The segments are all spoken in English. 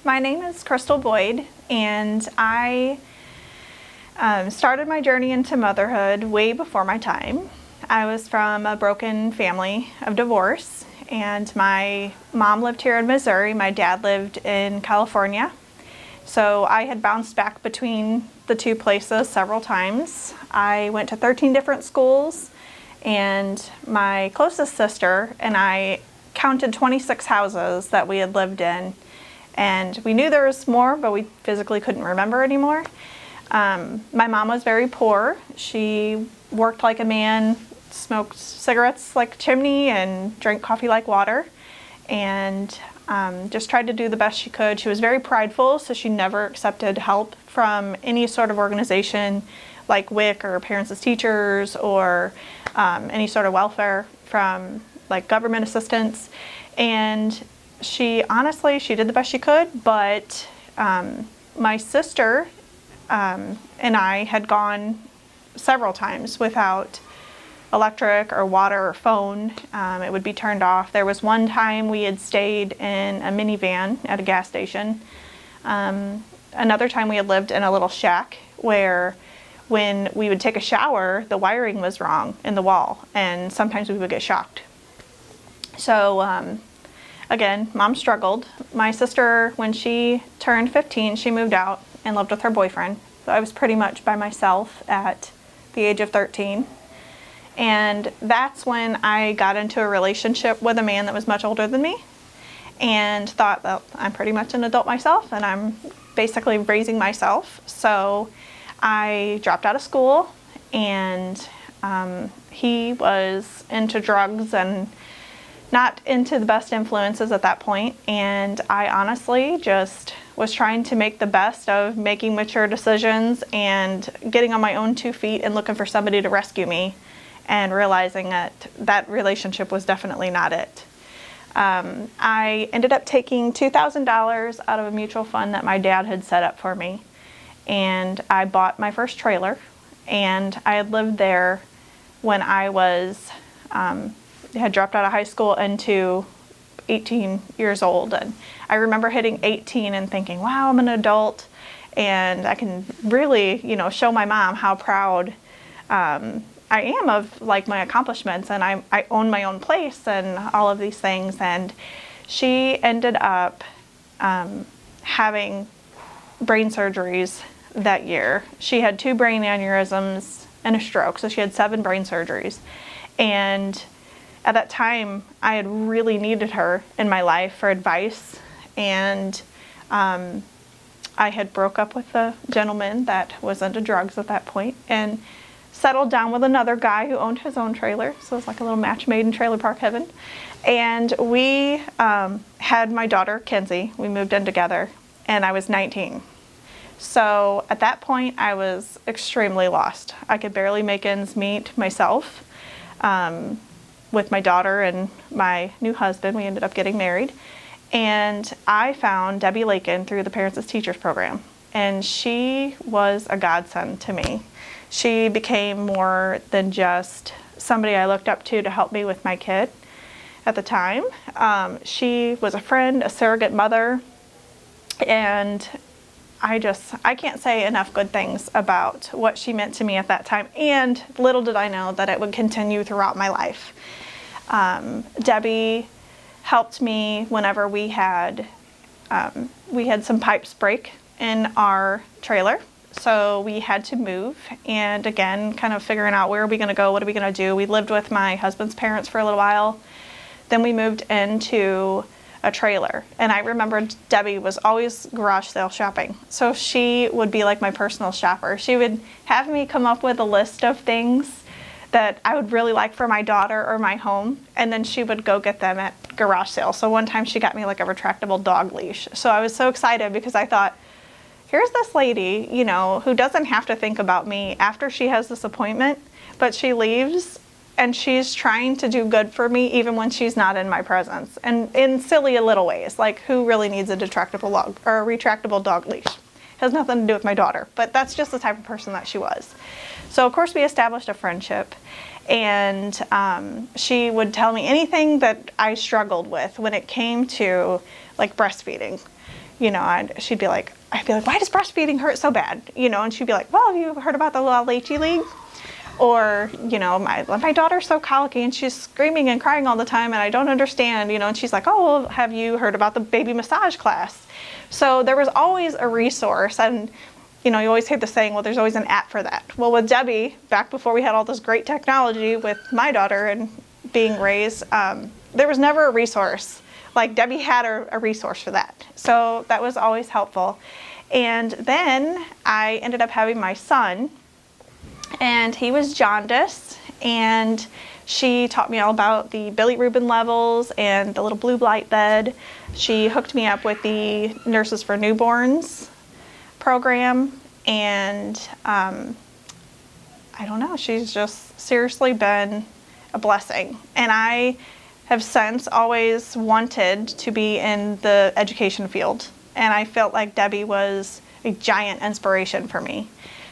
My name is Cristel Boyd, and I started my journey into motherhood way before my time. I was from a broken family of divorce, and my mom lived here in Missouri. My dad lived in California. So I had bounced back between the two places several times. I went to 13 different schools, and my closest sister and I counted 26 houses that we had lived in. And we knew there was more, but we physically couldn't remember anymore. My mom was very poor. She worked like a man, smoked cigarettes like a chimney, and drank coffee like water, and just tried to do the best she could. She was very prideful, so she never accepted help from any sort of organization like WIC or Parents as Teachers or any sort of welfare from like government assistance. And she did the best she could, but my sister and I had gone several times without electric or water or phone. It would be turned off. There was one time we had stayed in a minivan at a gas station. Another time we had lived in a little shack where when we would take a shower, the wiring was wrong in the wall, and sometimes we would get shocked. So again, Mom struggled. My sister, when she turned 15, she moved out and lived with her boyfriend. So I was pretty much by myself at the age of 13. And that's when I got into a relationship with a man that was much older than me, and thought, well, I'm pretty much an adult myself, and I'm basically raising myself. So I dropped out of school, and he was into drugs and not into the best influences at that point, and I honestly just was trying to make the best of making mature decisions and getting on my own 2 feet and looking for somebody to rescue me, and realizing that that relationship was definitely not it. I ended up taking $2,000 out of a mutual fund that my dad had set up for me, and I bought my first trailer, and I had lived there when I had dropped out of high school into 18 years old. And I remember hitting 18 and thinking, wow, I'm an adult, and I can really, show my mom how proud I am of like my accomplishments, and I own my own place and all of these things. And she ended up having brain surgeries that year. She had 2 brain aneurysms and a stroke, so she had 7 brain surgeries. And at that time, I had really needed her in my life for advice, and I had broke up with a gentleman that was into drugs at that point, and settled down with another guy who owned his own trailer. So it was like a little match made in trailer park heaven. And we had my daughter, Kenzie. We moved in together, and I was 19. So at that point, I was extremely lost. I could barely make ends meet myself. With my daughter and my new husband, we ended up getting married. And I found Debbie Lakin through the Parents as Teachers program. And she was a godsend to me. She became more than just somebody I looked up to help me with my kid at the time. She was a friend, a surrogate mother, and I can't say enough good things about what she meant to me at that time, and little did I know that it would continue throughout my life. Debbie helped me whenever we had some pipes break in our trailer, so we had to move, and again, kind of figuring out where are we going to go, what are we going to do. We lived with my husband's parents for a little while, then we moved into a trailer. And I remember Debbie was always garage sale shopping, so she would be like my personal shopper. She would have me come up with a list of things that I would really like for my daughter or my home, and then she would go get them at garage sale. So one time she got me like a retractable dog leash. So I was so excited because I thought, here's this lady, who doesn't have to think about me after she has this appointment, but she leaves and she's trying to do good for me even when she's not in my presence. And in silly little ways, like who really needs a retractable dog leash? Has nothing to do with my daughter, but that's just the type of person that she was. So of course we established a friendship, and she would tell me anything that I struggled with when it came to like breastfeeding. she'd be like, I'd be like, why does breastfeeding hurt so bad? And she'd be like, well, have you heard about the La Leche League? Or, my daughter's so colicky and she's screaming and crying all the time and I don't understand, and she's like, oh, well, have you heard about the baby massage class? So there was always a resource, and, you always hear the saying, well, there's always an app for that. Well, with Debbie, back before we had all this great technology with my daughter and being raised, there was never a resource. Like Debbie had a resource for that. So that was always helpful. And then I ended up having my son, and he was jaundiced, and she taught me all about the bilirubin levels and the little blue light bed. She hooked me up with the Nurses for Newborns program, and I don't know, she's just seriously been a blessing. And I have since always wanted to be in the education field, and I felt like Debbie was a giant inspiration for me.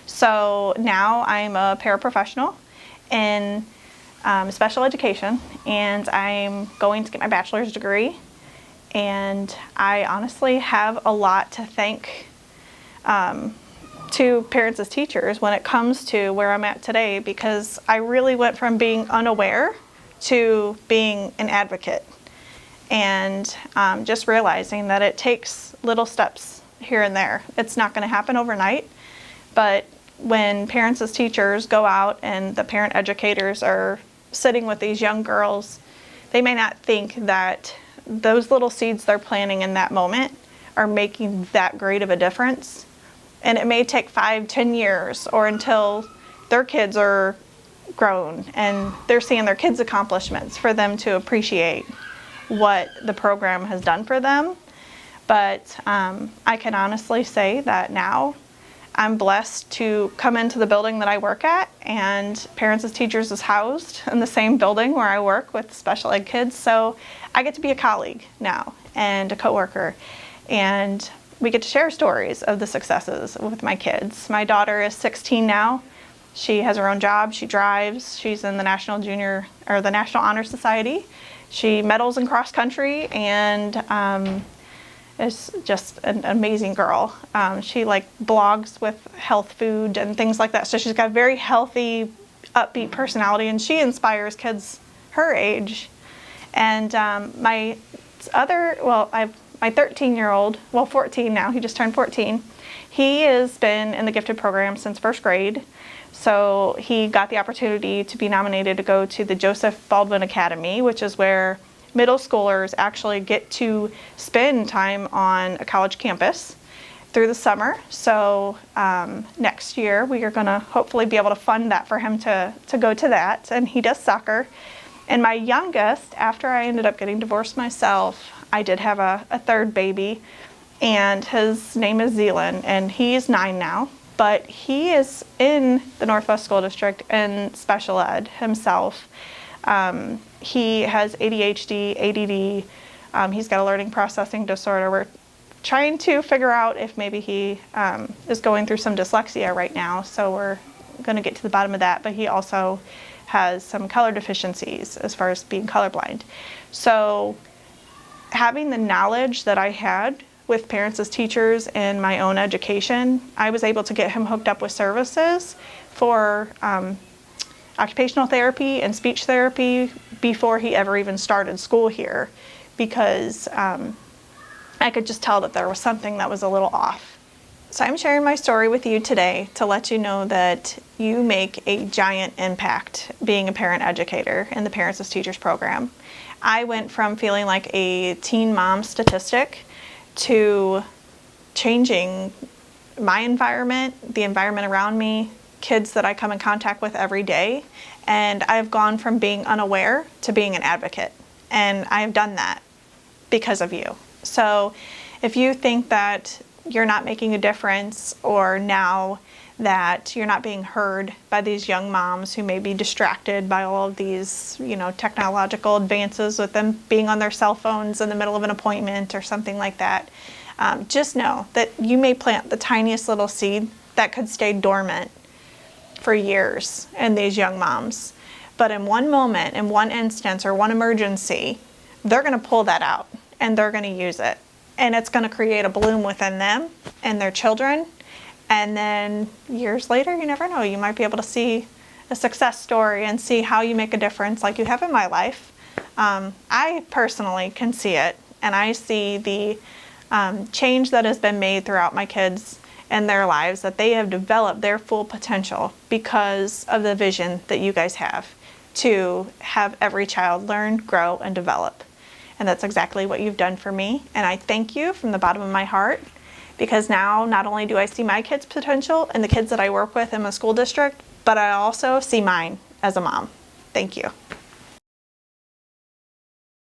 So now I'm a paraprofessional in special education, and I'm going to get my bachelor's degree, and I honestly have a lot to thank to parents as teachers when it comes to where I'm at today, because I really went from being unaware to being an advocate, and just realizing that it takes little steps here and there. It's not going to happen overnight, but when parents as teachers go out and the parent educators are sitting with these young girls, they may not think that those little seeds they're planting in that moment are making that great of a difference. And it may take 5-10 years or until their kids are grown and they're seeing their kids' accomplishments for them to appreciate what the program has done for them. But I can honestly say that now I'm blessed to come into the building that I work at, and Parents as Teachers is housed in the same building where I work with special ed kids. So I get to be a colleague now and a coworker, and we get to share stories of the successes with my kids. My daughter is 16 now. She has her own job. She drives. She's in the National Honor Society. She medals in cross country, and is just an amazing girl. She blogs with health food and things like that. So she's got a very healthy, upbeat personality, and she inspires kids her age. And my 13-year-old, 14 now, he just turned 14. He has been in the gifted program since first grade. So he got the opportunity to be nominated to go to the Joseph Baldwin Academy, which is where middle schoolers actually get to spend time on a college campus through the summer. So next year we are going to hopefully be able to fund that for him to go to that. And he does soccer. And my youngest, after I ended up getting divorced myself, I did have a third baby, and his name is Zealand, and he's 9 now. But he is in the Northwest School District in special ed himself. He has ADHD, ADD, he's got a learning processing disorder. We're trying to figure out if maybe he is going through some dyslexia right now, so we're going to get to the bottom of that. But he also has some color deficiencies as far as being colorblind. So having the knowledge that I had with Parents as Teachers in my own education, I was able to get him hooked up with services for occupational therapy and speech therapy before he ever even started school here, because I could just tell that there was something that was a little off. So I'm sharing my story with you today to let you know that you make a giant impact being a parent educator in the Parents as Teachers program. I went from feeling like a teen mom statistic to changing my environment, the environment around me, kids that I come in contact with every day, and I've gone from being unaware to being an advocate, and I've done that because of you. So if you think that you're not making a difference, or now that you're not being heard by these young moms who may be distracted by all of these, technological advances with them being on their cell phones in the middle of an appointment or something like that, just know that you may plant the tiniest little seed that could stay dormant for years in these young moms. But in one moment, in one instance, or one emergency, they're going to pull that out and they're going to use it. and it's going to create a bloom within them and their children. And then years later, you never know, you might be able to see a success story and see how you make a difference like you have in my life. I personally can see it, and I see the change that has been made throughout my kids and their lives, that they have developed their full potential because of the vision that you guys have to have every child learn, grow, and develop. And that's exactly what you've done for me. And I thank you from the bottom of my heart, because now not only do I see my kids' potential and the kids that I work with in my school district, but I also see mine as a mom. Thank you.